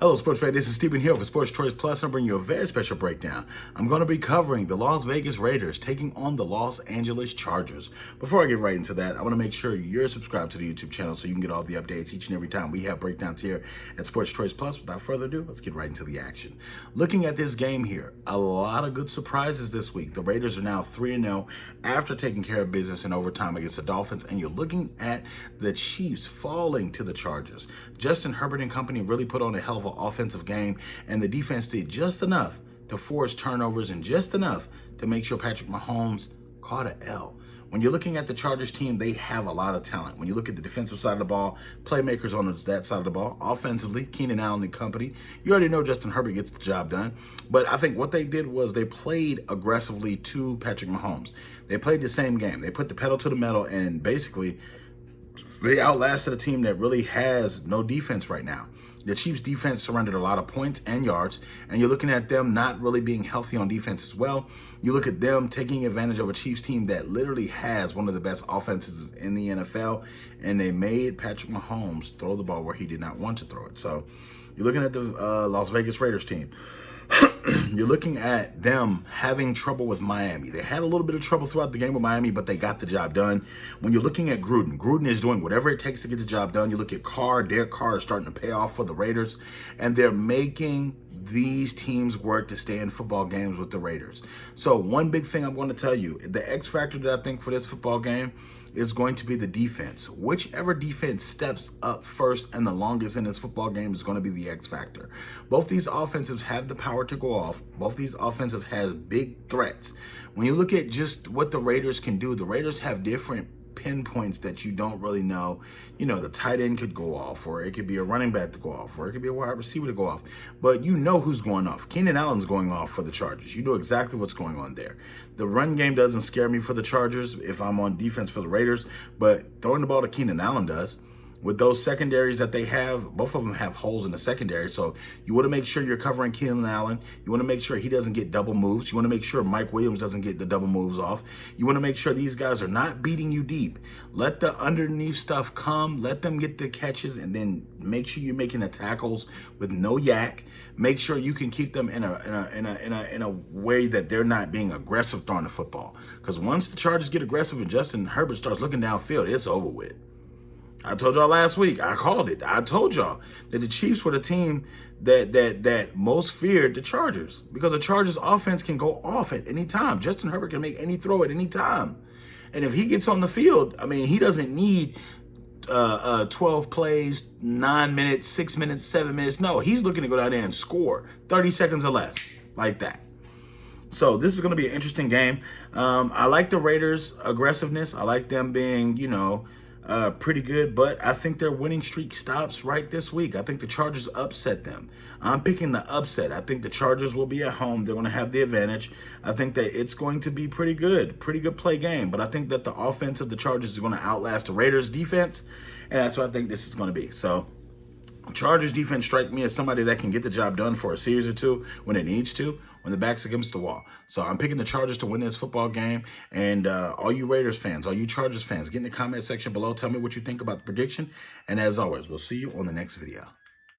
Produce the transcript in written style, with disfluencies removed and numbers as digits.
Hello, sports fan. This is Stephen here for Sports Choice Plus. I'm bringing you a very special breakdown. I'm going to be covering the Las Vegas Raiders taking on the Los Angeles Chargers. Before I get right into that, I want to make sure you're subscribed to the YouTube channel so you can get all the updates each and every time we have breakdowns here at Sports Choice Plus. Without further ado, let's get right into the action. Looking at this game here, a lot of good surprises this week. The Raiders are now 3-0 after taking care of business in overtime against the Dolphins, and you're looking at the Chiefs falling to the Chargers. Justin Herbert and company really put on a hell of an offensive game, and the defense did just enough to force turnovers and just enough to make sure Patrick Mahomes caught an L. When you're looking at the Chargers team, they have a lot of talent. When you look at the defensive side of the ball, playmakers on that side of the ball, offensively, Keenan Allen and company, you already know Justin Herbert gets the job done. But I think what they did was they played aggressively to Patrick Mahomes. They played the same game. They put the pedal to the metal, and basically they outlasted a team that really has no defense right now. The Chiefs defense surrendered a lot of points and yards, and you're looking at them not really being healthy on defense as well. You look at them taking advantage of a Chiefs team that literally has one of the best offenses in the NFL, and they made Patrick Mahomes throw the ball where he did not want to throw it. So you're looking at the Las Vegas Raiders team. You're looking at them having trouble with Miami. They had a little bit of trouble throughout the game with Miami, but they got the job done. When you're looking at Gruden is doing whatever it takes to get the job done. You look at Carr, Derek Carr is starting to pay off for the Raiders, and they're making these teams work to stay in football games with the Raiders. So one big thing I'm going to tell you, the X factor that I think for this football game is going to be the defense. Whichever defense steps up first and the longest in this football game is going to be the X factor. Both these offensives have the power to go off. Both these offensive has big threats. When you look at just what the Raiders can do, the Raiders have different pinpoints that you don't really know. You know, the tight end could go off, or it could be a running back to go off, or it could be a wide receiver to go off. But you know who's going off. Keenan Allen's going off for the Chargers. You know exactly what's going on there. The run game doesn't scare me for the Chargers if I'm on defense for the Raiders, but throwing the ball to Keenan Allen does. With those secondaries that they have, both of them have holes in the secondary. So you want to make sure you're covering Keenan Allen. You want to make sure he doesn't get double moves. You want to make sure Mike Williams doesn't get the double moves off. You want to make sure these guys are not beating you deep. Let the underneath stuff come. Let them get the catches, and then make sure you're making the tackles with no yak. Make sure you can keep them in a way that they're not being aggressive throwing the football. Because once the Chargers get aggressive and Justin Herbert starts looking downfield, it's over with. I told y'all last week, I called it. I told y'all that the Chiefs were the team that most feared the Chargers, because the Chargers offense can go off at any time. Justin Herbert can make any throw at any time. And if he gets on the field, I mean, he doesn't need 12 plays, 9 minutes, 6 minutes, 7 minutes. No, he's looking to go down there and score 30 seconds or less, like that. So this is going to be an interesting game. I like the Raiders' aggressiveness. I like them being, pretty good, but I think their winning streak stops right this week. I think the Chargers upset them. I'm picking the upset. I think the Chargers will be at home. They're going to have the advantage. I think that it's going to be pretty good play game, but I think that the offense of the Chargers is going to outlast the Raiders defense, and that's what I think this is going to be. So Chargers defense strike me as somebody that can get the job done for a series or two when it needs to, when the back's against the wall. So I'm picking the Chargers to win this football game. And all you Raiders fans, all you Chargers fans, get in the comment section below. Tell me what you think about the prediction. And as always, we'll see you on the next video.